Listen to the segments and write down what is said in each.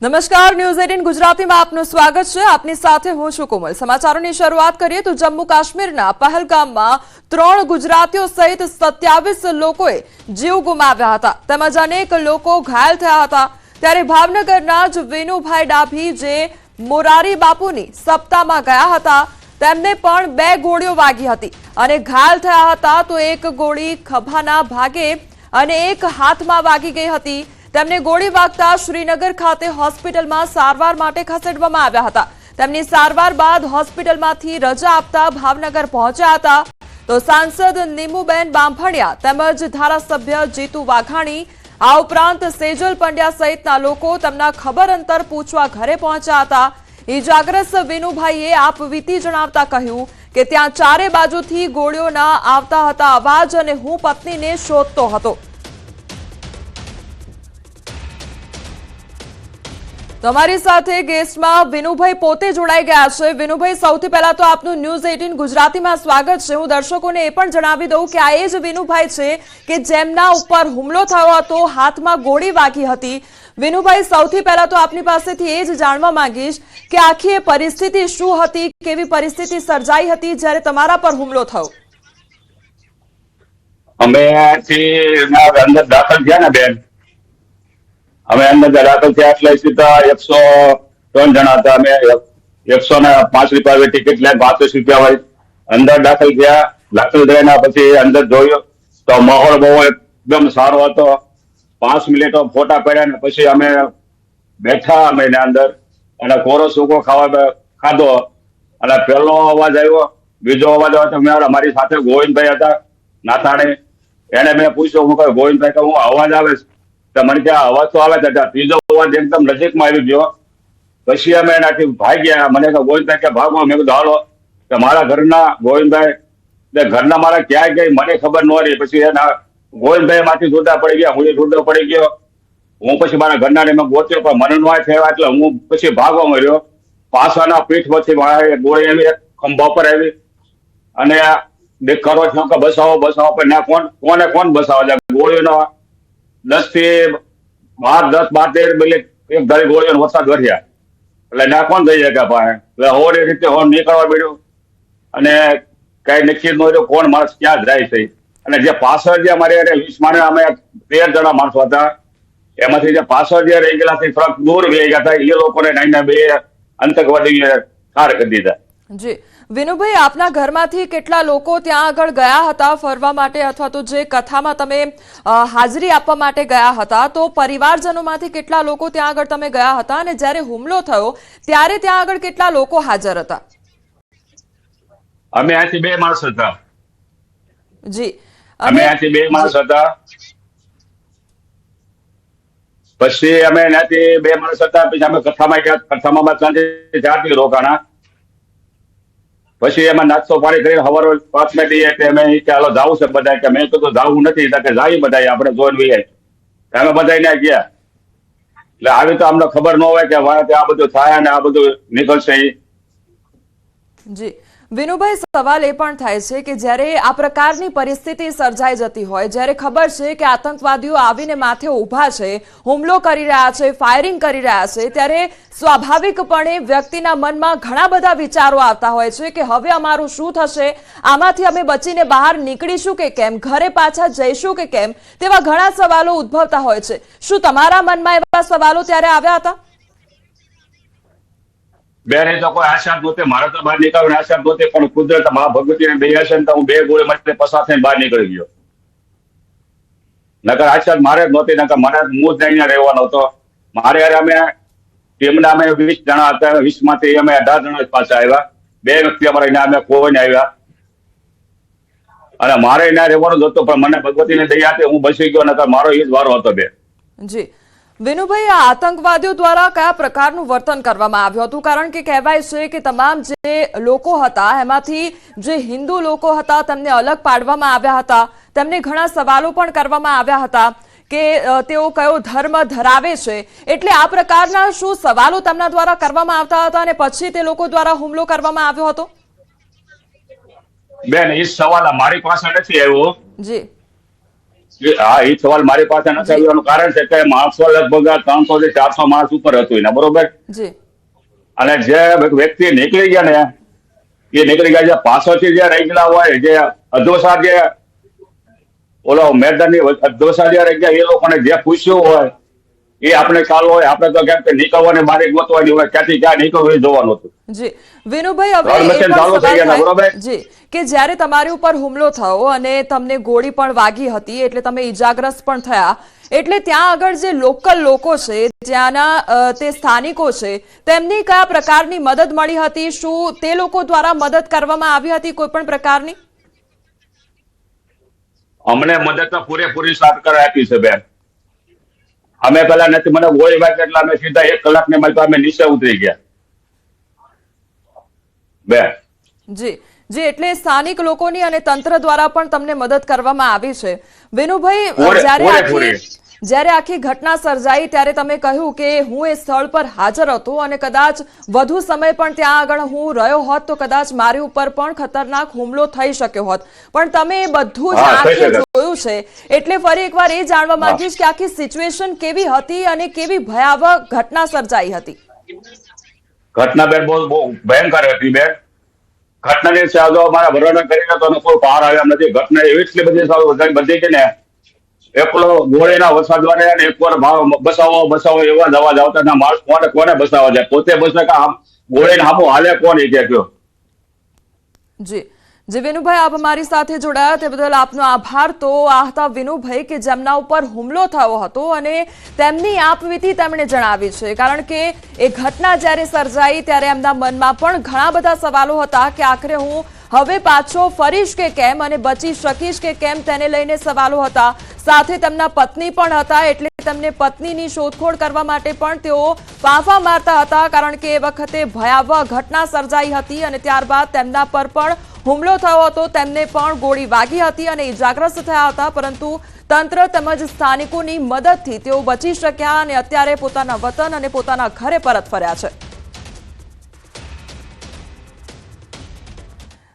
નમસ્કાર, ન્યૂઝ 18 ગુજરાતીમાં આપનું સ્વાગત છે। આપની સાથે હું છું કોમલ। સમાચારોની શરૂઆત કરીએ તો જમ્મુ કાશ્મીરના પહલગામમાં 3 ગુજરાતીઓ સહિત 27 લોકોએ જીવ ગુમાવ્યા હતા તેમજ અનેક લોકો ઘાયલ થયા હતા। ત્યારે ભાવનગરના જ વિનુભાઈ ડાભી જે મોરારી બાપુની સપ્તાહમાં ગયા હતા તેમને પણ 2 ગોળીઓ વાગી હતી અને ઘાયલ થયા હતા તો એક ગોળી ખભાના ભાગે અને એક હાથમાં વાગી ગઈ હતી। તેમને ગોળી વાગતા શ્રીનગર ખાતે હોસ્પિટલમાં સારવાર માટે ખસેડવામાં આવ્યા હતા। તેમની સારવાર બાદ હોસ્પિટલમાંથી રજા આપતા ભાવનગર પહોંચ્યા હતા તો સાંસદ નીમુબેન બામભણિયા તેમજ ધારાસભ્ય જીતુ વાઘાણી આ ઉપરાંત સેજલ પંડ્યા સહિતના લોકો તેમના ખબર અંતર પૂછવા ઘરે પહોંચ્યા હતા। ઇજાગ્રસ્ત વિનુભાઈએ આપવીતી જણાવતા કહ્યું કે ત્યાં ચારે બાજુથી ગોળીઓના આવતા હતા અવાજ અને હું પત્નીને શોધતો હતો। તમારી સાથે ગેસ્ટમાં વિનુભાઈ પોતે જોડાઈ ગયા છે। વિનુભાઈ, સૌથી પહેલા તો આપનું ન્યૂઝ 18 ગુજરાતીમાં સ્વાગત છે। હું દર્શકોને એ પણ જણાવી દઉં કે આ એ જ વિનુભાઈ છે કે જેમના ઉપર હુમલો થયો હતો, હાથમાં ગોળી વાગી હતી। વિનુભાઈ, સૌથી પહેલા તો આપની પાસેથી એ જ જાણવા માંગીશ કે આખી એ પરિસ્થિતિ શું હતી, કેવી પરિસ્થિતિ સર્જાઈ હતી જ્યારે તમારા પર હુમલો થયો? અમે અંદર દાખલ થયા ને બેન, અમે અંદર દાખલ થયા એટલે સીધા 103 જણા હતા। અમે 105 રૂપિયા ટિકિટ લઈને 35 રૂપિયા હોય અંદર દાખલ થયા। દાખલ થયા પછી અંદર જોયું તો માહોલ બહુ એકદમ સારો હતો। 5 મિનિટો ફોટા પડ્યા ને પછી અમે બેઠા અમે એના અંદર અને કોરો સૂકો ખાધો અને પહેલો અવાજ આવ્યો, બીજો અવાજ આવ્યો તો અમારી સાથે ગોવિંદભાઈ હતા નાથાણી, એને મેં પૂછ્યું, હું કહ્યું ગોવિંદભાઈ કે હું અવાજ આવે તો મને ત્યાં અવાજ તો આવે છે, ત્રીજો અવાજ એકદમ નજીકમાં આવી ગયો। પછી અમે એનાથી ભાગ્યા। મને કહે ગોવિંદભાઈ કે ભાગો। મેં કીધું હાલો કે મારા ઘરના ગોવિંદભાઈ ઘરના મારા ક્યાં ગઈ મને ખબર ન રહી। પછી એના ગોવિંદભાઈ માંથી જુદા પડી ગયા, હું જુદો પડી ગયો। હું પછી મારા ઘરના ને મેં ગોત્યો પણ મને નો થયા એટલે હું પછી ભાગવા મળ્યો। પાછળના પીઠ પછી ગોળી આવી, ખંભા પર આવી અને કરો છો કે બસાવો પણ ના કોણ બસાવો? ગોળીનો 10 થી 12 મિનિટ એક ધારી ગોળીઓનો વરસાદ વર્યા એટલે ના કોણ થઈ શકે પાસે એટલે હોરી રીતે હોર નીકળવા મળ્યું અને કઈ નક્કી ન રહ્યું કોણ માણસ ક્યાં જાય છે। અને જે પાછળ જે અમારે 20 માણસ અમે 13 જણા માણસો હતા, એમાંથી જે પાછળ જે રહી ગયેલા થોડાક દૂર વહી ગયા હતા એ લોકોને 2 આતંકવાદીએ ઠાર કરી દીધા। જી વિનુભાઈ, આપના ઘરમાંથી કેટલા લોકો ત્યાં આગળ ગયા હતા ફરવા માટે અથવા તો જે કથામાં તમે હાજરી આપવા માટે ગયા હતા, તો પરિવારજનોમાંથી કેટલા લોકો ત્યાં આગળ તમે ગયા હતા અને જ્યારે હુમલો થયો ત્યારે ત્યાં આગળ કેટલા લોકો હાજર હતા? અમે અહીંથી 2 માણસ હતા। જી, અમે અહીંથી 2 માણસ હતા। પછી અમે ત્યાંથી 2 માણસ હતા। પછી અમે કથામાં ગયા, કથામાં સાંજે જાતી રોકાણા। પછી એમાં નાસ્તો પાણી કરીને સવારે 5 વાગે એટલે અમે ચાલો જાવું છે બધા, કે મેં કીધું જાવું નથી કે જાય બધા આપણે જોઈને વહીએ। અમે બધા ત્યાં ગયા એટલે આવી તો અમને ખબર ન હોય કે આ બધું થાય ને આ બધું નીકળશે। જી વિનુભાઈ, સવાલ એ પણ થાય છે કે જ્યારે આ પ્રકારની પરિસ્થિતિ સર્જાઈ જતી હોય, જ્યારે ખબર છે કે આતંકવાદીઓ આવીને માથે ઊભા છે, હુમલો કરી રહ્યા છે, ફાયરિંગ કરી રહ્યા છે, ત્યારે સ્વાભાવિકપણે વ્યક્તિના મનમાં ઘણા બધા વિચારો આવતા હોય છે કે હવે અમારું શું થશે, આમાંથી અમે બચીને બહાર નીકળીશું કે કેમ, ઘરે પાછા જઈશું કે કેમ, તેવા ઘણા સવાલો ઉદ્ભવતા હોય છે। શું તમારા મનમાં એવા સવાલો ત્યારે આવ્યા હતા? બેન, એ તો કોઈ આશા નહોતી, મારે તો બહાર નીકળવાની આશા નહોતી, પણ કુદરત મા ભગવતીને દયા છે તો હું 2 ગોળી માટે પસાર થઈને બહાર નીકળી ગયો। નકર આશા મારે જ નહોતી, નકર મને હું જ અહીંયા રહેવાનો હતો। મારે યાર અમે ટીમના અમે 20 જણા હતા, 20 માંથી અમે 18 જણા પાછા આવ્યા। 2 વ્યક્તિ અમારા અહીંયા અમે કોઈને આવ્યા અને મારે અહીંયા રહેવાનું જ હતું, પણ મને ભગવતીને દયા હતી, હું બચી ગયો, નકર મારો એ જ વારો હતો બેન। જી વિનુભાઈ, આ આતંકવાદીઓ દ્વારા કયા પ્રકારનું વર્તન કરવામાં આવ્યું હતું? કારણ કે કહેવાય છે કે તમામ જે લોકો હતા એમાંથી જે હિન્દુ લોકો હતા તેમને અલગ પાડવામાં આવ્યા હતા, તેમને ઘણા સવાલો પણ કરવામાં આવ્યા હતા કે તેઓ કયો ધર્મ ધરાવે છે, એટલે આ પ્રકારના શું સવાલો તેમના દ્વારા કરવામાં આવતા હતા અને પછી તે લોકો દ્વારા હુમલો કરવામાં આવ્યો હતો? બેન, એ સવાલ મારી પાસે નથી આવ્યો। જી, એ સવાલ મારી પાસે નથી આવ્યો. કારણ છે કે માણસો લગભગ 300 થી 400 માણસ ઉપર હતું એના, બરોબર. જી અને જે વ્યક્તિ નીકળી ગયા ને એ નીકળી ગયા, જે પાછળથી જે રહી ગયેલા હોય, જે અધોસા, જે ઓલો મેદાનની અધોસા જે રહી ગયા, એ લોકોને જે પૂછ્યું હોય એ આપણે ખ્યાલ હોય. આપણે તો કેમ કે નીકળવાની બારી ગોતવાની હોય, ક્યાંથી ક્યાં નીકળવું એ જોવાનું હતું. જી વિનુભાઈ, હવે એ પણ સવાલ થાય જી કે જ્યારે તમારી ઉપર હુમલો થયો અને તમને ગોળી પણ વાગી હતી, એટલે તમે ઈજાગ્રસ્ત પણ થયા, એટલે ત્યાં આગળ જે લોકલ લોકો છે, ત્યાંના તે સ્થાનિકો છે, તેમની કયા પ્રકારની મદદ મળી હતી? શું તે લોકો દ્વારા મદદ કરવામાં આવી હતી કોઈ પણ પ્રકારની? અમને મદદ તો પૂરેપૂરી સરકાર આપી છે બેન. અમે પેલા નથી, મને ગોળી વાગી એટલે અમે સીધા 1 કલાકની માં અમે નીચે ઉતરી ગયા બેન. જી જી, એટલે સ્થાનિક લોકોની અને તંત્ર દ્વારા પણ તમને મદદ કરવામાં આવી છે. વિનુભાઈ, જ્યારે આખી ઘટના સર્જાઈ ત્યારે તમે કહ્યું કે હું એ સ્થળ પર હાજર હતો અને કદાચ વધુ સમય પણ ત્યાં આગળ હું રહ્યો હોત તો કદાચ મારી ઉપર પણ ખતરનાક હુમલો થઈ શક્યો હોત, પણ તમે એ બધું જ આંખે જોયું છે, એટલે ફરી એકવાર એ જાણવા માંગીશ કે આખી સિચ્યુએશન કેવી હતી અને કેવી ભયાવહ ઘટના સર્જાઈ હતી? ઘટના બેન બહુ ભયંકર હતી બેન. ઘટનાની સાજો મારા વર્ણન કરીને તો કોઈ પાર આવ્યા નથી. ઘટના એટલી બધી છે ને, એકલો ગોળીના વરસાદ દ્વારા અને એકવાર બસાવો એવા અવાજ આવતા ના, માણસ કોને બસાવવા જાય, પોતે બસે કે આમ ગોળીને સામું હાલે કોણ એ કયો. જી જી વિનુભાઈ, આપ અમારી સાથે જોડાયા તે બદલ આપનો આભાર. તો આ હતા વિનુભાઈ કે જેમના ઉપર હુમલો થયો હતો અને તેમની આપવીતી તેમણે જણાવી છે, કારણ કે એ ઘટના જ્યારે સર્જાઈ ત્યારે એમના મનમાં પણ ઘણા બધા સવાલો હતા કે આખરે હું હવે પાછો ફરીશ કે કેમ અને બચી શકીશ કે કેમ, તેને લઈને સવાલો હતા. સાથે તેમના પત્ની પણ હતા, એટલે તેમને પત્નીની શોધખોળ કરવા માટે પણ તેઓ ફાંફા મારતા હતા, કારણ કે એ વખતે ભયાવહ ઘટના સર્જાઈ હતી અને ત્યારબાદ તેમના પર પણ હુમલો થયો હતો. તેમને પણ ગોળી વાગી હતી અને ઇજાગ્રસ્ત થયા હતા, પરંતુ તંત્ર તેમજ સ્થાનિકોની મદદથી તેઓ બચી શક્યા અને અત્યારે પોતાના વતન અને પોતાના ઘરે પરત ફર્યા છે.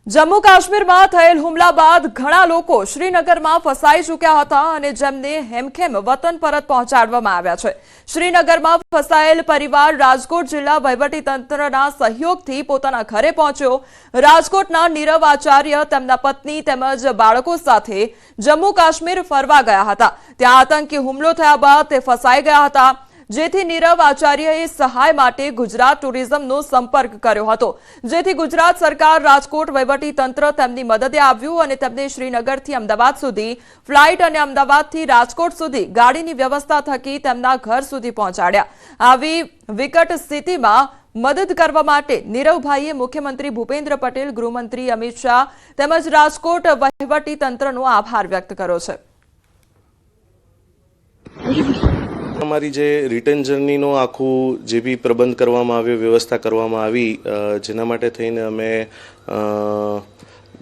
જમ્મુ કાશ્મીરમાં થયેલ હુમલા બાદ ઘણા લોકો શ્રીનગરમાં ફસાઈ ચૂક્યા હતા અને જેમને હેમખેમ વતન પરત પહોંચાડવામાં આવ્યા છે. શ્રીનગરમાં ફસાયેલ પરિવાર રાજકોટ જિલ્લા વહીવટીતંત્રના સહયોગથી પોતાના ઘરે પહોંચ્યો. રાજકોટના નીરવ આચાર્ય તેમના પત્ની તેમજ બાળકો સાથે જમ્મુ કાશ્મીર ફરવા ગયા હતા. ત્યાં આતંકી હુમલો થયા બાદ તે ફસાઈ ગયા હતા, જેથી નીરવ આચાર્યએ સહાય માટે ગુજરાત ટુરિઝમનો સંપર્ક કર્યો હતો, જેથી ગુજરાત સરકાર રાજકોટ વહીવટીતંત્ર તેમની મદદે આવ્યું અને તેમને શ્રીનગરથી અમદાવાદ સુધી ફ્લાઇટ અને અમદાવાદથી રાજકોટ સુધી ગાડીની વ્યવસ્થા થકી તેમના ઘર સુધી પહોંચાડ્યા. આવી વિકટ સ્થિતિમાં મદદ કરવા માટે નીરવભાઈએ મુખ્યમંત્રી ભૂપેન્દ્ર પટેલ, ગૃહમંત્રી અમિત શાહ તેમજ રાજકોટ વહીવટીતંત્રનો આભાર વ્યક્ત કર્યો છે. અમારી જે રિટર્ન જર્નીનો આખું જે બી પ્રબંધ કરવામાં આવ્યો, વ્યવસ્થા કરવામાં આવી, જેના માટે થઈને અમે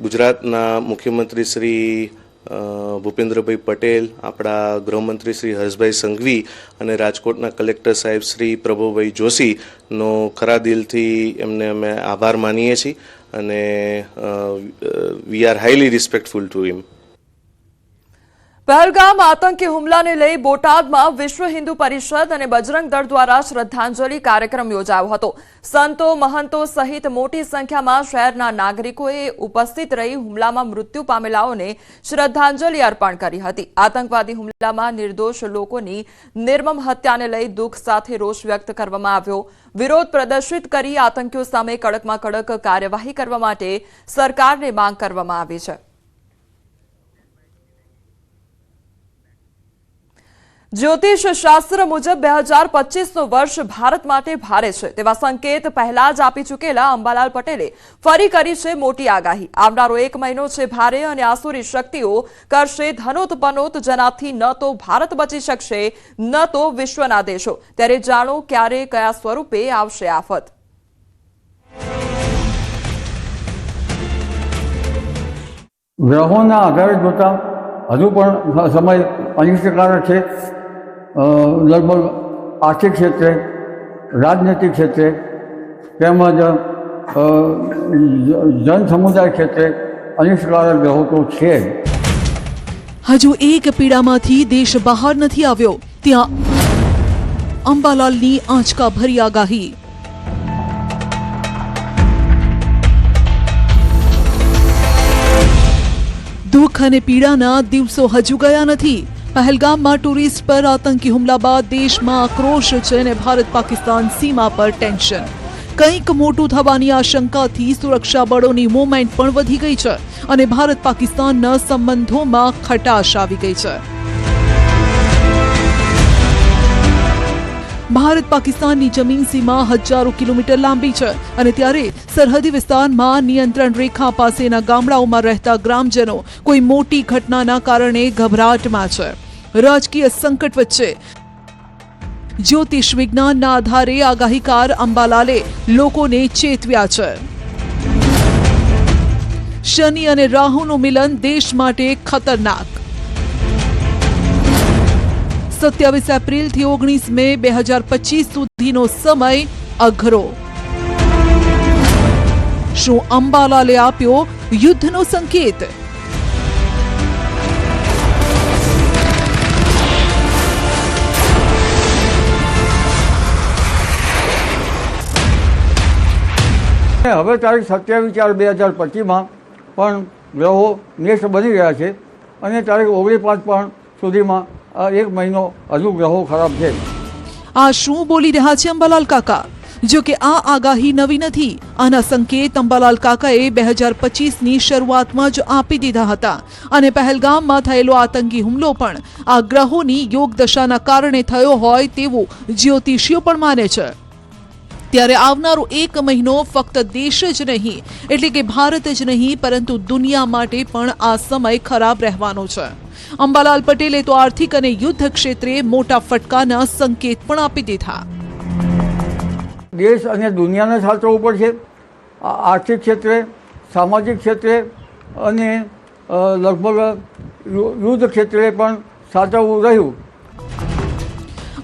ગુજરાતના મુખ્યમંત્રી શ્રી ભૂપેન્દ્રભાઈ પટેલ, આપણા ગૃહમંત્રી શ્રી હર્ષભાઈ સંઘવી અને રાજકોટના કલેક્ટર સાહેબ શ્રી પ્રભુભાઈ જોશીનો ખરા દિલથી એમને અમે આભાર માનીએ છીએ અને we are highly respectful to him. Pahalgam આતંકી હુમલાને લઈ બોટાદમાં વિશ્વ હિન્દુ પરિષદ અને બજરંગ દળ દ્વારા શ્રદ્ધાંજલિ કાર્યક્રમ યોજાયો હતો. સંતો, મહંતો સહિત મોટી સંખ્યામાં શહેરના નાગરિકોએ ઉપસ્થિત રહી હુમલામાં મૃત્યુ પામેલાઓને શ્રદ્ધાંજલિ અર્પણ કરી હતી. આતંકવાદી હુમલામાં નિર્દોષ લોકોની નિર્મમ હત્યાને લઈ દુઃખ સાથે રોષ વ્યક્ત કરવામાં આવ્યો. વિરોધ પ્રદર્શિત કરી આતંકીઓ સામે કડકમાં કડક કાર્યવાહી કરવા માટે સરકારને માંગ કરવામાં આવી છે. જ્યોતિષ શાસ્ત્ર મુજબ 2025નું વર્ષ ભારત માટે ભારે છે તેવા સંકેત પહેલા જ આપી ચૂકેલા અંબાલાલ પટેલે ફરી કરી છે મોટી આગાહી. આવનારો 1 મહિનો છે ભારે અને આસુરી શક્તિઓ કરશે ધનોત-પનોત, જેનાથી ન તો ભારત બચી શકશે ન તો વિશ્વના દેશો. ત્યારે જાણો ક્યારે કયા સ્વરૂપે આવશે આફત. ગ્રહોના આધારે જોતા હજુ પણ સમય અનિશ્ચિતકારક છે. લગભગ આર્થિક ક્ષેત્રે, રાજનૈતિક ક્ષેત્રે તેમજ જન સમુદાય ક્ષેત્રે અનિશ્ચિતકારક ગ્રહો તો છે જ. હજુ એક પીડામાંથી દેશ બહાર નથી આવ્યો ત્યાં અંબાલાલની આંચકા ભરી આગાહી. દુઃખ અને પીડાના દિવસો હજુ ગયા નથી. પહેલગામમાં ટુરિસ્ટ પર આતંકી હુમલા બાદ દેશમાં આક્રોશ છે અને ભારત પાકિસ્તાન સીમા પર ટેન્શન. કંઈક મોટું થવાની આશંકાથી સુરક્ષા બળોની મૂવમેન્ટ પણ વધી ગઈ છે અને ભારત પાકિસ્તાનના સંબંધોમાં ખટાશ આવી ગઈ છે. ભારત પાકિસ્તાનની જમીન સીમા હજારો કિલોમીટર લાંબી છે અને ત્યારે સરહદી વિસ્તારમાં નિયંત્રણ રેખા પાસેના ગામડાઓમાં રહેતા ગ્રામજનો કોઈ મોટી ઘટનાના કારણે ગભરાટમાં છે. રાજકીય સંકટ વચ્ચે જ્યોતિષ વિજ્ઞાનના આધારે આગાહીકાર અંબાલાલે લોકોને ચેતવ્યા છે. શનિ અને રાહુનું મિલન દેશ માટે ખતરનાક. 27 એપ્રિલથી 19 મે 2025 સુધીનો સમય અઘરો. શું અંબાલાલે આપ્યો યુદ્ધનો સંકેત? હવે તારીખ 27/4/2025 પણ ગ્રહો નેસ્ટ બની રહ્યા છે અને તારીખ 19/5 પણ સુધીમાં એક મહિનો હજુ ગ્રહો ખરાબ છે. આ શું બોલી રહ્યા છે અંબાલાલ કાકા? જો કે આ આગાહી નવી નથી. આના સંકેત અંબાલાલ કાકાએ 2025ની શરૂઆતમાં જ આપી દીધા હતા અને પહેલગામમાં થયેલો આતંકી હુમલો પણ આ ગ્રહોની યોગ દશાના કારણે થયો હોય તેવું જ્યોતિષીઓ પણ માને છે. ત્યારે આવનારો એક મહિનો ફક્ત દેશ જ નહીં એટલે કે ભારત જ નહીં પરંતુ દુનિયા માટે પણ આ સમય ખરાબ રહેવાનો છે. અંબાલાલ પટેલે તો આર્થિક અને યુદ્ધ ક્ષેત્રે મોટા ફટકાના સંકેત પણ આપી દીધા. દેશ અને દુનિયાને સાચવવું પડશે. આર્થિક ક્ષેત્રે, સામાજિક ક્ષેત્રે અને લગભગ યુદ્ધ ક્ષેત્રે પણ સાચવવું રહ્યું.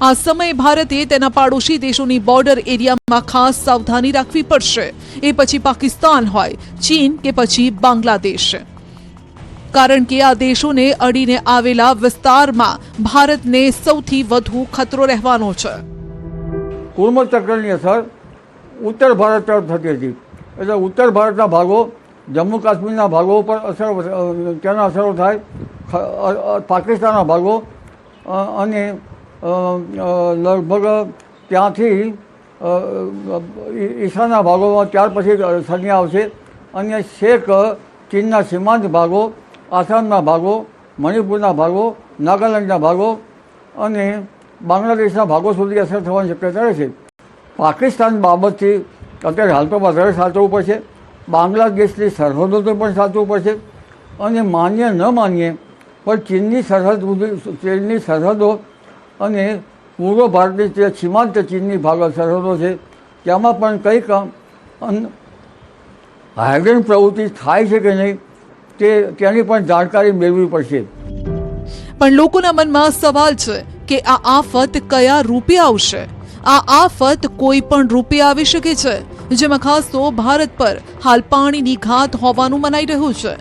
આ સમયે ભારતે તેના પાડોશી દેશોની બોર્ડર એરિયામાં ખાસ સાવધાની રાખવી પડશે. એ પછી પાકિસ્તાન હોય, ચીન કે પછી બાંગ્લાદેશ. કારણ કે આ દેશોને અડીને આવેલા વિસ્તારમાં ભારતને સૌથી વધુ ખતરો રહેવાનો છે. કુર્મ ચક્રની અસર ઉત્તર ભારત તરફ થતી હતી. એટલે ઉત્તર ભારતના ભાગો, જમ્મુ કાશ્મીરના ભાગો પર તેના અસરો થાય. પાકિસ્તાનના ભાગો અને લગભગ ત્યાંથી ઈશાનના ભાગોમાં ત્યાર પછી શનિ આવશે અને શેક ચીનના સીમાંત ભાગો, આસામના ભાગો, મણિપુરના ભાગો, નાગાલેન્ડના ભાગો અને બાંગ્લાદેશના ભાગો સુધી અસર થવાની શક્યતા રહેશે. પાકિસ્તાન બાબતથી અત્યારે હાલ તો વધારે સાચવવું પડશે. બાંગ્લાદેશની સરહદો તો પણ સાચવવું પડશે અને માન્ય ન માનીએ પણ ચીનની સરહદો અને પૂર્વ ભારતની જે સીમાંત ચીનની સરહદો છે તેમાં પણ કંઈક હાઇબ્રિડ પ્રવૃત્તિ થાય છે કે નહીં તેની પણ જાણકારી મેળવવી પડશે. પણ લોકોના મનમાં સવાલ છે કે આ આફત કયા રૂપે આવશે? આ આફત કોઈ પણ રૂપે આવી શકે છે, જેમાં ખાસ તો ભારત પર હાલ પાણીની ઘાત હોવાનું મનાઈ રહ્યું છે.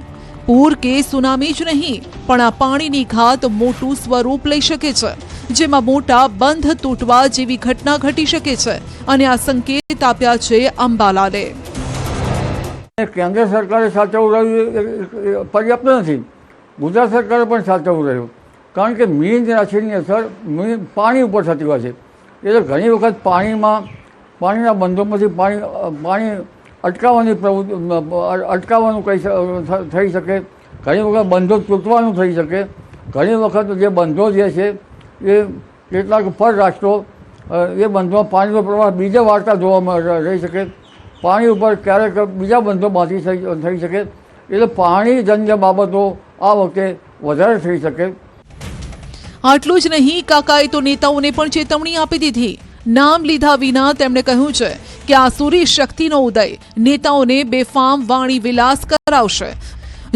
પૂર કે સુનામી જ નહીં પણ આ પાણીની ઘાત મોટું સ્વરૂપ લઈ શકે છે, જેમાં મોટા બંધ તૂટવા જેવી ઘટના ઘટી શકે છે અને આ સંકેત આપ્યા છે અંબાલાલે. કેન્દ્ર સરકારે સાચવવું રહ્યું પર્યાપ્ત નથી. ગુજરાત સરકારે પણ સાચવવું રહ્યું. કારણ કે મીન રાશિની અસર પાણી ઉપર થતી હોય છે. એટલે ઘણી વખત પાણીના બંધોમાંથી પાણી અટકાવવાનું થઈ શકે. ઘણી વખત બંધો તૂટવાનું થઈ શકે. ઘણી વખત જે બંધો જે છે એ કેટલાક પરરાષ્ટ્રો એ બંધમાં પાણીનો પ્રવાહ બીજા વાર્તા જોવામાં રહી શકે. પાણી ઉપર ક્યારેક બીજા બંધોમાંથી થઈ શકે. એટલે પાણીજન્ય બાબતો આ વખતે વધારે થઈ શકે. આટલું જ નહીં, કાકાએ તો નેતાઓને પણ ચેતવણી આપી દીધી. નામ લીધા વિના તેમણે કહ્યું છે કે આસુરી શક્તિનો ઉદય નેતાઓને બેફામ વાણી વિલાસ કરાવશે,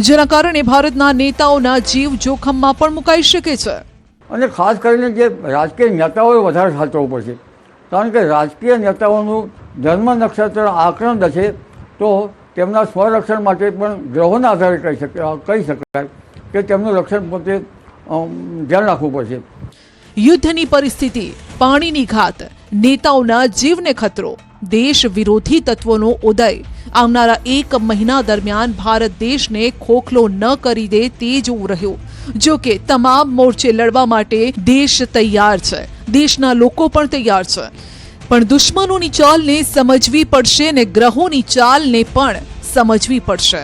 જેના કારણે ભારતના નેતાઓના જીવ જોખમમાં પણ મુકાઈ શકે છે. અને ખાસ કરીને જે રાજકીય નેતાઓએ વધારે સાચવવું પડશે. કારણ કે રાજકીય નેતાઓનું જન્મ નક્ષત્ર આક્રંદ છે તો તેમના સ્વરક્ષણ માટે પણ ગ્રહોના આધારે કહી શકાય. કે તેમનું રક્ષણ પોતે ધ્યાન રાખવું પડશે. યુદ્ધની પરિસ્થિતિ, પાણીની ઘાત, નેતાઓના જીવને ખતરો, દેશ વિરોધી તત્વોનો ઉદય આવનારા 1 મહિના દરમિયાન ભારત દેશને ખોખલો ન કરી દે તે જોવું રહ્યું. જો કે તમામ મોરચે લડવા માટે દેશ તૈયાર છે, દેશના લોકો પણ તૈયાર છે, પણ દુશ્મનોની ચાલને સમજવી પડશે અને ગ્રહોની ચાલને પણ સમજવી પડશે,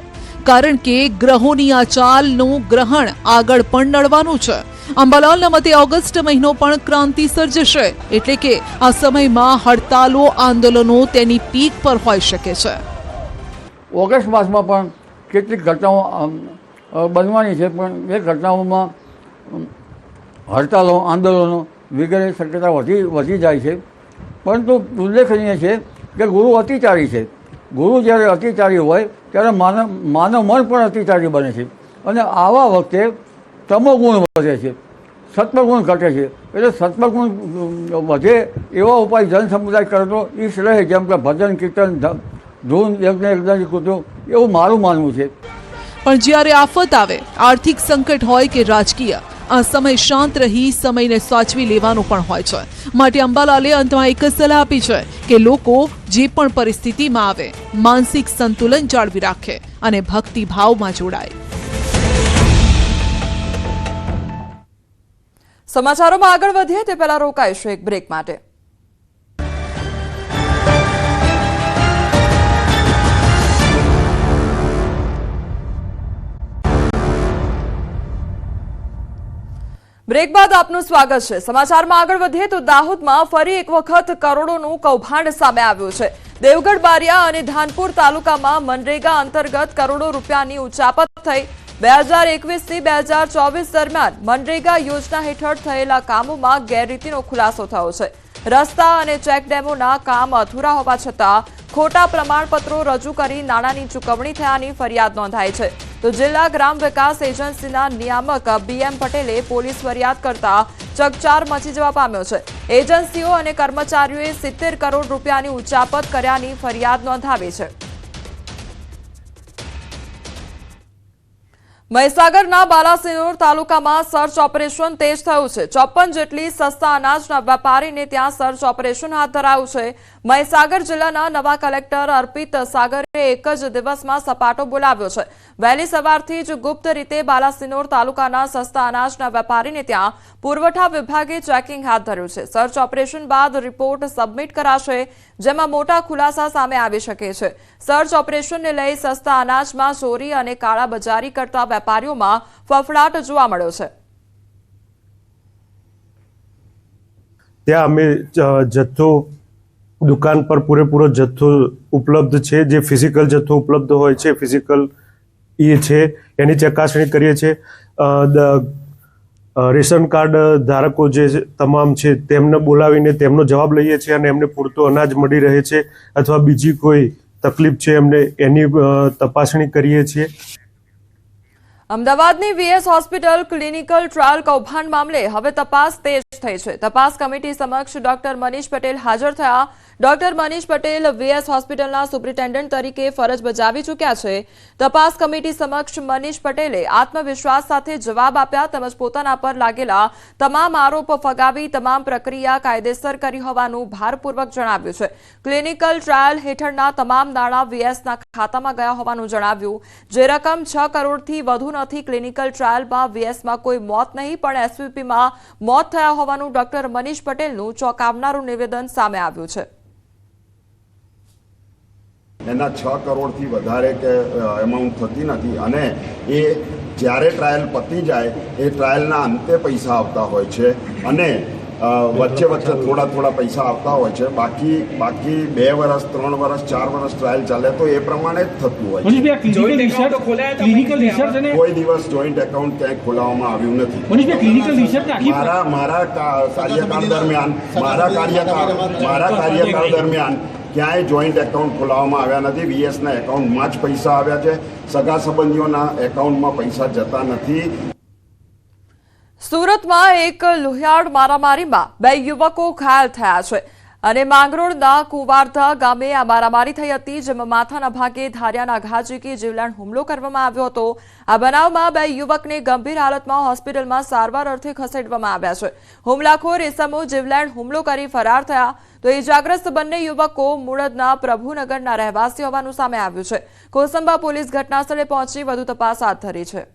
કારણ કે ગ્રહોની આ ચાલનું ગ્રહણ આગળ પણ નડવાનું છે. અંબાલાલના મતે ઓગસ્ટ મહિનો પણ ક્રાંતિ સર્જશે, એટલે કે આ સમયમાં હડતાલો, આંદોલનો તેની પીક પર હોઈ શકે છે. ઓગસ્ટ માસમાં પણ કેટલીક ઘટનાઓ બનવાની છે, પણ એ ઘટનાઓમાં હડતાલો, આંદોલનો વગેરે શક્યતા વધી જાય છે. પરંતુ ઉલ્લેખનીય છે કે ગુરુ અતિચારી છે. ગુરુ જ્યારે અતિચારી હોય ત્યારે માનવ મન પણ અતિચારી બને છે, અને આવા વખતે તમોગુણ વધે છે, સત્વગુણ ઘટે છે. એટલે સત્વગુણ વધે એવા ઉપાય જન સમુદાય કરતો ઈશ રહે, જેમ કે ભજન, કીર્તન, ધૂન, યજ્ઞ કૃત્યો, એવું મારું માનવું છે. પણ જ્યારે આફત આવે, આર્થિક સંકટ હોય કે રાજકીય, આ સમય શાંત રહી સમયને સાચવી લેવાનો પણ હોય છે. માટે અંબાલાલે અંતમાં એક જ સલાહ આપી છે કે લોકો જે પણ પરિસ્થિતિમાં આવે, માનસિક સંતુલન જાળવી રાખે અને ભક્તિભાવમાં જોડાય. સમાચારોમાં આગળ વધીએ તે પહેલા રોકાઈશું એક બ્રેક માટે. બ્રેક બાદ આપનું સ્વાગત છે. સમાચારમાં આગળ વધીએ તો દાહોદમાં ફરી એક વખત કરોડોનું કૌભાંડ સામે આવ્યું છે. દેવગઢ, બારિયા અને ધાનપુર તાલુકામાં મનરેગા અંતર્ગત કરોડો રૂપિયાની ઉચાપત થઈ. 2021 થી 2024 દરમિયાન મનરેગા યોજના હેઠળ થયેલા કામોમાં ગેરરીતિનો ખુલાસો થયો છે. રસ્તા અને ચેકડેમોના કામ અધૂરા હોવા છતાં ખોટા પ્રમાણપત્રો રજૂ કરી નાણાંની ચૂકવણી થયાની ફરિયાદ નોંધાઈ છે. તો જિલ્લા ગ્રામ વિકાસ એજન્સીના નિયામક BM પટેલે પોલીસ ફરિયાદ કરતા ચકચાર મચી જવા પામ્યો છે. એજન્સીઓ અને કર્મચારીઓએ 70 કરોડ રૂપિયાની ઉચાપત કર્યાની ફરિયાદ નોંધાવી છે. મહીસાગરના બાલાસિનોર તાલુકામાં સર્ચ ઓપરેશન તેજ થયું છે. 54 જેટલી સસ્તા અનાજના વેપારીને ત્યાં સર્ચ ઓપરેશન હાથ ધરાયું છે. મહીસાગર જિલ્લાના નવા કલેક્ટર અર્પિત સાગરે એક જ દિવસમાં સપાટો બોલાવ્યો છે. વહેલી સવારથી જ ગુપ્ત રીતે બાલાસિનોર તાલુકાના સસ્તા અનાજના વેપારીને ત્યાં પુરવઠા વિભાગે ચેકિંગ હાથ ધર્યું છે. સર્ચ ઓપરેશન બાદ રિપોર્ટ સબમિટ કરાશે, જેમાં મોટા ખુલાસા સામે આવી શકે છે. સર્ચ ઓપરેશનને લઈ સસ્તા અનાજમાં ચોરી અને કાળાબજારી કરતા વેપારીઓમાં ફફડાટ જોવા મળ્યો છે. ત્યાં અમે જથ્થો દુકાન પર પૂરેપૂરો જથ્થો ઉપલબ્ધ છે, જે ફિઝિકલ જથ્થો ઉપલબ્ધ હોય છે, ફિઝિકલ એ છે એની ચકાસણી કરીએ છીએ. રેશન કાર્ડ ધારકો જે તમામ છે તેમને બોલાવીને તેમનો જવાબ લઈએ છીએ અને એમને પૂરતું અનાજ મળી રહે છે અથવા બીજી કોઈ તકલીફ છે એમને એની તપાસણી કરીએ છીએ. અમદાવાદની VS હોસ્પિટલ ક્લિનિકલ ટ્રાયલ કૌભાંડ મામલે હવે તપાસ તેજ થઈ છે. તપાસ કમિટી સમક્ષ ડોક્ટર મનીષ પટેલ હાજર થયા. ડોક્ટર મનીષ પટેલ VS હોસ્પિટલના સુપ્રિન્ટેન્ડન્ટ તરીકે ફરજ બજાવી ચૂક્યા છે. તપાસ કમિટી સમક્ષ મનીષ પટેલે આત્મવિશ્વાસ સાથે જવાબ આપ્યા તેમજ પોતાના પર લાગેલા તમામ આરોપ ફગાવી તમામ પ્રક્રિયા કાયદેસર કરી હોવાનું ભારપૂર્વક જણાવ્યું છે. ક્લિનિકલ ટ્રાયલ હેઠળના તમામ નાણાં VSના ખાતામાં ગયા હોવાનું જણાવ્યું. જે રકમ 6 કરોડથી વધુ નથી. ક્લિનિકલ ટ્રાયલમાં VSમાં કોઈ મોત નહીં, પણ SVPમાં મોત થયા હોવાનું ડોક્ટર મનીષ પટેલનું ચોંકાવનારું નિવેદન સામે આવ્યું છે. એના 6 કરોડથી વધારે કે એમાઉન્ટ થતી નથી, અને એ જ્યારે ટ્રાયલ પતી જાય એ ટ્રાયલના અંતે પૈસા આવતા હોય છે, અને વચ્ચે થોડા પૈસા આવતા હોય છે. બાકી 2 વર્ષ, 3 વર્ષ, 4 વર્ષ ટ્રાયલ ચાલે તો એ પ્રમાણે જ થતું હોય છે. કોઈ દિવસ જોઈન્ટ એકાઉન્ટ ક્યાંય ખોલાવવામાં આવ્યું નથી. મારા કાર્યકાળ દરમિયાન ક્યાંય જોઈન્ટ એકાઉન્ટ ખોલાવવામાં આવ્યા નથી. VSના એકાઉન્ટમાં જ પૈસા આવ્યા છે. સગા સંબંધીઓના એકાઉન્ટમાં પૈસા જતા નથી. સુરતમાં એક લોહિયાળ મારામારીમાં 2 યુવકો ઘાયલ થયા છે. અને માંગરોળના કુવારધા ગામે આ મારામારી થઈ હતી, જેમાં માથાના ભાગે ધારિયાના ઘા ઝીકી જીવલેણ હુમલો કરવામાં આવ્યો હતો. આ બનાવમાં 2 યુવકને ગંભીર હાલતમાં હોસ્પિટલમાં સારવાર અર્થે ખસેડવામાં આવ્યા છે. હુમલાખોર ઇસમો જીવલેણ હુમલો કરી ફરાર થયા, તો ઇજાગ્રસ્ત બંને યુવકો મુળદના પ્રભુનગરના રહેવાસી હોવાનું સામે આવ્યું છે. કોસંબા પોલીસ ઘટનાસ્થળે પહોંચી વધુ તપાસ હાથ ધરી છે.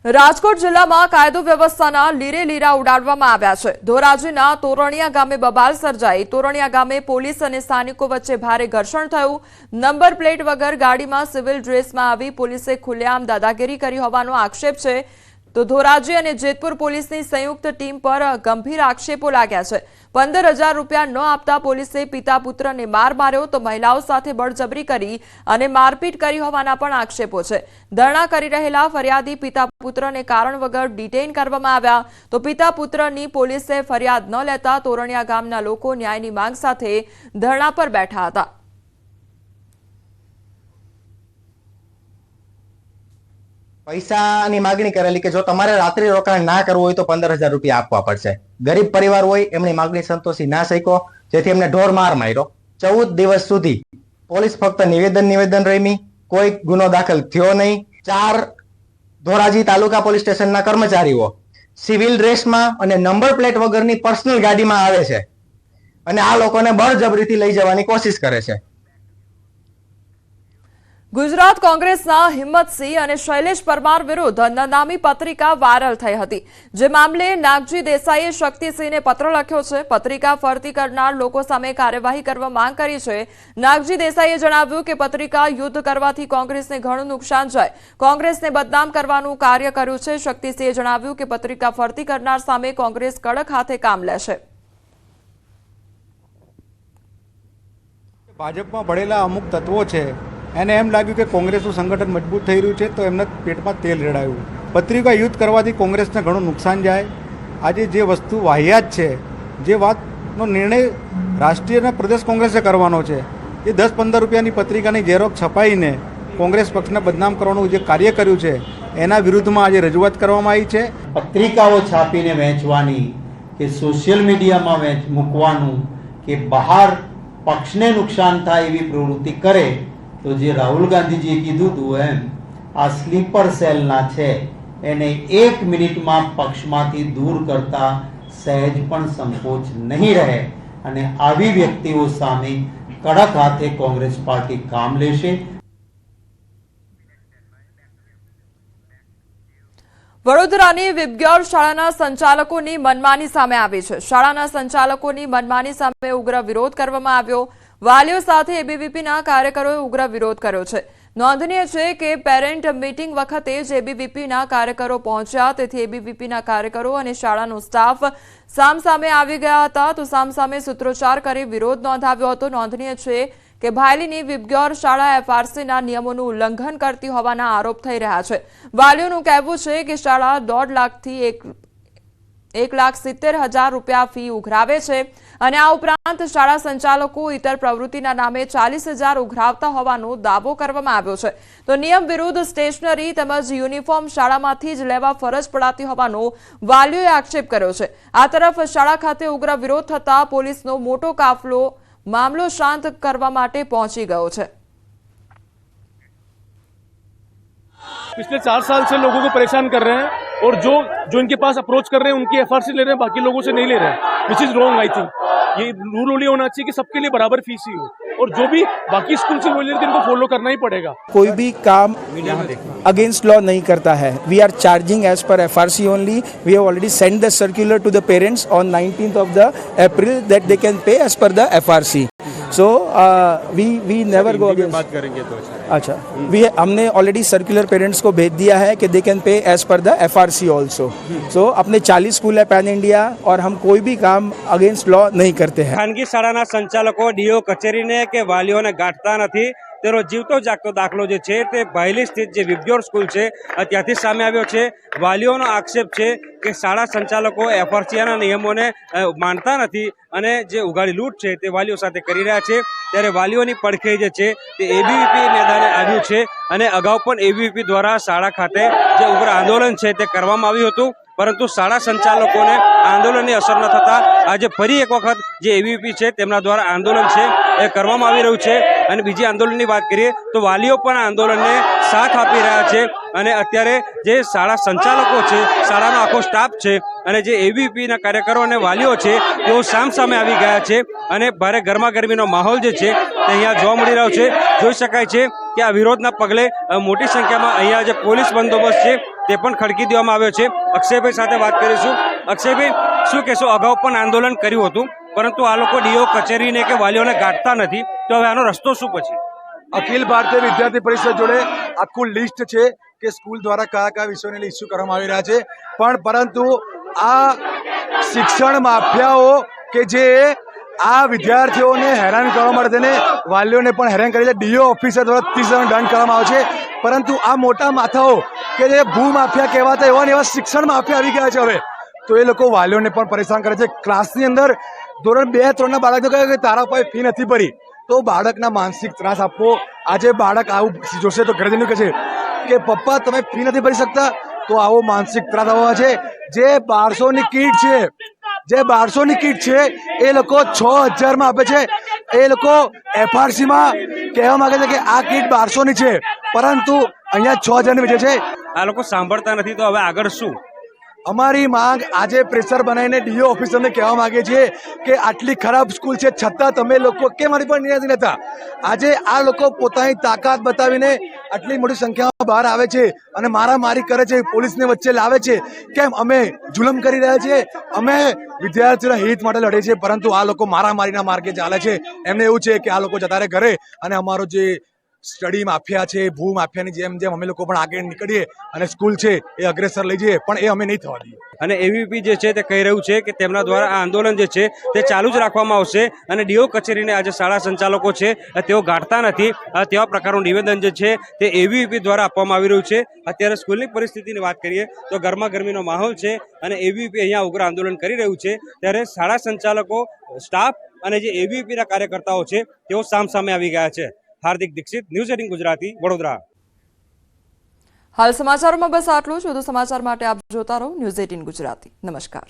રાજકોટ જિલ્લામાં કાયદો વ્યવસ્થાના લીરે લીરા ઉડાડવામાં આવ્યા છે. ધોરાજીના તોરણિયા ગામે બબાલ સર્જાઈ. તોરણિયા ગામે પોલીસ અને સ્થાનિકો વચ્ચે ભારે ઘર્ષણ થયું. નંબર પ્લેટ વગર ગાડીમાં સિવિલ ડ્રેસમાં આવી પોલીસે ખુલ્લેઆમ દાદાગીરી કરી હોવાનો આક્ષેપ છે. તો ધોરાજી અને જેતપુર પોલીસની સંયુક્ત ટીમ પર ગંભીર આક્ષેપો લાગ્યા છે. 15,000 રૂપિયા ન આપતા પોલીસે પિતા પુત્રને માર માર્યો, તો મહિલાઓ સાથે બળજબરી કરી અને મારપીટ કરી હોવાના પણ આક્ષેપો છે. ધરણા કરી રહેલા ફરિયાદી પિતા પુત્રને કારણ વગર ડિટેઇન કરવામાં આવ્યા, તો પિતા પુત્રની પોલીસે ફરિયાદ ન લેતા તોરણિયા ગામના લોકો ન્યાયની માંગ સાથે ધરણા પર બેઠા હતા. પૈસાની માગણી કરેલી કે જો તમારે રાત્રિ રોકાણ ના કરવું હોય તો 15,000 રૂપિયા આપવા પડશે. ગરીબ પરિવાર હોય, એમની માગણી સંતોષી ના શક્યો, જેથી એમને ઢોર માર માર્યો. 14 દિવસ સુધી પોલીસ ફક્ત નિવેદન રમી, કોઈ ગુનો દાખલ થયો નહીં. 4 ધોરાજી તાલુકા પોલીસ સ્ટેશનના કર્મચારીઓ સિવિલ ડ્રેસમાં અને નંબર પ્લેટ વગરની પર્સનલ ગાડીમાં આવે છે અને આ લોકોને બળજબરીથી લઈ જવાની કોશિશ કરે છે. ગુજરાત કોંગ્રેસના હિંમતસિંહ અને શૈલેષ પરમાર વિરુદ્ધ નામી પત્રિકા વાયરલ થઈ હતી, જે મામલે નાગજી દેસાઈએ શક્તિસિંહને પત્ર લખ્યો છે. પત્રિકા ફરતી કરનાર લોકો સામે કાર્યવાહી કરવા માંગ કરી છે. નાગજી દેસાઈએ જણાવ્યું કે પત્રિકા યુદ્ધ કરવાથી કોંગ્રેસને ઘણું નુકસાન જાય, કોંગ્રેસને બદનામ કરવાનું કાર્ય કર્યું છે. શક્તિસિંહે જણાવ્યું કે પત્રિકા ફરતી કરનાર સામે કોંગ્રેસ કડક હાથે કામ લેશે. ભાજપમાં ભળેલા અમુક તત્વો છે, એને એમ લાગ્યું કે કોંગ્રેસનું સંગઠન મજબૂત થઈ રહ્યું છે, તો એમના પેટમાં તેલ રેડાયું. પત્રિકા યુદ્ધ કરવાથી કોંગ્રેસને ઘણું નુકસાન જાય. આજે જે વસ્તુ વાહિયાત છે, જે વાતનો નિર્ણય રાષ્ટ્રીય અને પ્રદેશ કોંગ્રેસે કરવાનો છે, એ 10-15 રૂપિયાની પત્રિકાની ઝેરોક્ષ છપાઈને કોંગ્રેસ પક્ષને બદનામ કરવાનું જે કાર્ય કર્યું છે, એના વિરુદ્ધમાં આજે રજૂઆત કરવામાં આવી છે. પત્રિકાઓ છાપીને વહેંચવાની કે સોશિયલ મીડિયામાં મૂકવાનું કે બહાર પક્ષને નુકસાન થાય એવી પ્રવૃત્તિ કરે, તો જે રાહુલ ગાંધીજીએ કીધું હતું એમ આ સ્લીપર સેલના છે, એને 1 મિનિટમાં પક્ષમાંથી દૂર કરતા સહેજ પણ સંકોચ નહીં રહે અને આવી વ્યક્તિઓ સામે કડક હાથે કોંગ્રેસ પાર્ટી કામ લેશે. વડોદરાની વિબગ્યોર શાળાના સંચાલકોની મનમાની સામે આવી છે. શાળાના સંચાલકોની મનમાની સામે ઉગ્ર વિરોધ કરવામાં આવ્યો. વાલીઓ સાથે એબીવીપીના કાર્યકરોએ ઉગ્ર વિરોધ કર્યો છે. નોંધનીય છે કે પેરેન્ટ મીટિંગ વખતે જ એબીવીપીના કાર્યકરો પહોંચ્યા, તેથી એબીવીપીના કાર્યકરો અને શાળાનો સ્ટાફ સામસામે આવી ગયા હતા, તો સામસામે સૂત્રોચ્ચાર કરી વિરોધ નોંધાવ્યો હતો. નોંધનીય છે કે ભાયલીની વિબગ્યોર શાળા એફઆરસીના નિયમોનું ઉલ્લંઘન કરતી હોવાના આરોપ થઈ રહ્યા છે. વાલીઓનું કહેવું છે કે શાળા 1.5 લાખથી 1,70,000 રૂપિયા ફી ઉઘરાવે છે અને આ ઉપરાંત શાળા સંચાલકો ઇતર પ્રવૃત્તિના નામે 40,000 ઉઘરાવતા હોવાનો દાવો કરવામાં આવ્યો છે. તો નિયમ વિરુદ્ધ સ્ટેશનરી તેમજ યુનિફોર્મ શાળામાંથી જ લેવા ફરજ પડાતી હોવાનો વાલીઓએ આક્ષેપ કર્યો છે. આ તરફ શાળા ખાતે ઉગ્ર વિરોધ થતા પોલીસનો મોટો કાફલો मामलो शांत करवा माटे पहुंची गयो है। पिछले 4 साल से लोगों को परेशान कर रहे हैं और जो इनके पास अप्रोच कर रहे हैं उनकी एफआरसी ले रहे हैं, बाकी लोगों से नहीं ले रहे हैं, which is wrong. I think ये रूल होना चाहिए कि सबके लिए बराबर फीस ही हो और जो भी बाकी स्कूल से बोल रहे थे इनको फॉलो करना ही पड़ेगा। कोई भी काम अगेंस्ट लॉ नहीं करता है। We are charging as per FRC only. We have already send the circular to the parents on 19th of the April that they can pay as per the FRC. So we never go against। बात करेंगे तो अच्छा हमने already circular parents को भेज दिया है कि they can pay as per the FRC also. So अपने 40 स्कूल है पैन इंडिया और हम कोई भी काम अगेंस्ट लॉ नहीं करते हैं। खानगी शाળાના સંચાલકો ડીઓ કચેરીને કે વાલીઓને ગાંઠતા નથી તેનો જીવતો જાગતો દાખલો જે છે તે ભાયલી સ્થિત જે વિબ્યોર સ્કૂલ છે ત્યાંથી સામે આવ્યો છે। વાલીઓનો આક્ષેપ છે કે શાળા સંચાલકો એફઆરસીના નિયમોને માનતા નથી અને જે ઉઘાડી લૂંટ છે તે વાલીઓ સાથે કરી રહ્યા છે। ત્યારે વાલીઓની પડખે જે છે તે એબીવીપી મેદાને આવ્યું છે અને અગાઉ પણ એબીવીપી દ્વારા શાળા ખાતે જે ઉગ્ર આંદોલન છે તે કરવામાં આવ્યું હતું, પરંતુ શાળા સંચાલકોને આંદોલનની અસર ન થતા આજે ફરી એક વખત જે એબીવીપી છે તેમના દ્વારા આંદોલન છે એ કરવામાં આવી રહ્યું છે। અને બીજી આંદોલનની વાત કરીએ તો વાલીઓ પણ આંદોલનને સાથ આપી રહ્યા છે અને અત્યારે જે શાળા સંચાલકો છે, શાળાનો આખો સ્ટાફ છે અને જે એબીવીપીના કાર્યકરો અને વાલીઓ છે તેઓ સામસામે આવી ગયા છે અને ભારે ગરમાગરમીનો માહોલ જે છે તે અહીંયા જોવા મળી રહ્યો છે। જોઈ શકાય છે કે આ વિરોધના પગલે મોટી સંખ્યામાં અહીંયા જે પોલીસ બંદોબસ્ત છે તે પણ ખડકી દેવામાં આવ્યો છે। અક્ષયભાઈ સાથે વાત કરીશું। અક્ષયભાઈ, શું કહેશો? અગાઉ પણ આંદોલન કર્યું હતું પરંતુ આ લોકો ડીઓ કચેરીને કે વાલીઓને ગાંઠતા નથી, તો હવે આનો રસ્તો શું પછી? અખિલ ભારતીય વિદ્યાર્થી પરિષદ જોડે આખું લિસ્ટ છે કે સ્કૂલ દ્વારા કયા કયા વિષયોને ઇસ્યુ કરવામાં આવી રહ્યા છે, પરંતુ આ શિક્ષણ માફિયાઓ કે જે આ વિદ્યાર્થીઓને હેરાન કરવા માટે તેને વાલીઓને પણ હેરાન કરી છે, ડીઓ ઓફિસર દ્વારા 30 જણ દંડ કરવામાં આવે છે, પરંતુ આ મોટા માથાઓ કે જે ભૂ માફિયા કહેવાતા એવા શિક્ષણ માફિયા આવી ગયા છે હવે, તો એ લોકો વાલીઓને પણ પરેશાન કરે છે। ક્લાસની અંદર ધોરણ 2-3 ના બાળકને કહે કે તારા પાસે ફી નથી ભરી, તો બાળકના માનસિક ત્રાસ આપવો। આજે બાળક આવું જોશે તો ઘરે જઈને કહે છે કે પપ્પા તમે ફી નથી ભરી શકતા, તો આવો માનસિક ત્રાસ આવવા છે। જે 1200ની કીટ છે એ લોકો 6000 માં આપે છે। એ લોકો એફઆરસીમાં કહેવા માંગે છે કે આ કીટ 1200ની છે, પરંતુ અહીંયા 6000ની વેચે છે। આ લોકો સાંભળતા નથી, તો હવે આગળ શું? અમારી માંગ આજે પ્રેશર બનાવીને ડીઓ ઓફિસરને કહેવા માંગે છે કે આટલી ખરાબ સ્કૂલ છે છતાં તમે લોકો કેમ મારી પર નિર્ણય નથી લેતા? આજે આ લોકો પોતાની તાકાત બતાવીને આટલી મોટી સંખ્યામાં બહાર આવે છે અને મારામારી કરે છે, પોલીસને વચ્ચે લાવે છે। કેમ? અમે જુલમ કરી રહ્યા છીએ, અમે વિદ્યાર્થીઓના હિત માટે લડીએ છીએ, પરંતુ આ લોકો મારામારીના માર્ગે ચાલે છે। એમને એવું છે કે આ લોકો જતા રહે ઘરે અને અમારો જે સ્ટડી માફિયા છે, ભૂ માફિયાની જેમ જેમ અમે લોકો પણ આગળ નીકળીએ અને સ્કૂલ છે એ અગ્રેસર લઈ જઈએ, પણ એ અમે નહીં થવા દઈએ। અને એબીવીપી જે છે તે કહી રહ્યું છે કે તેમના દ્વારા આ આંદોલન જે છે તે ચાલુ જ રાખવામાં આવશે અને ડીઓ કચેરીને આજે શાળા સંચાલકો છે તેઓ ગાંઠતા નથી, તેવા પ્રકારનું નિવેદન જે છે તે એબીવીપી દ્વારા આપવામાં આવી રહ્યું છે। અત્યારે સ્કૂલની પરિસ્થિતિની વાત કરીએ તો ગરમાગરમીનો માહોલ છે અને એબીવીપી અહીંયા ઉગ્ર આંદોલન કરી રહ્યું છે, ત્યારે શાળા સંચાલકો, સ્ટાફ અને જે એબીવીપીના કાર્યકર્તાઓ છે તેઓ સામસામે આવી ગયા છે। હાર્દિક દીક્ષિત, ન્યૂઝ 18 ગુજરાતી, વડોદરા। હાલ સમાચારોમાં બસ આટલું જ। વધુ સમાચાર માટે આપ જોતા રહો ન્યૂઝ 18 ગુજરાતી। નમસ્કાર।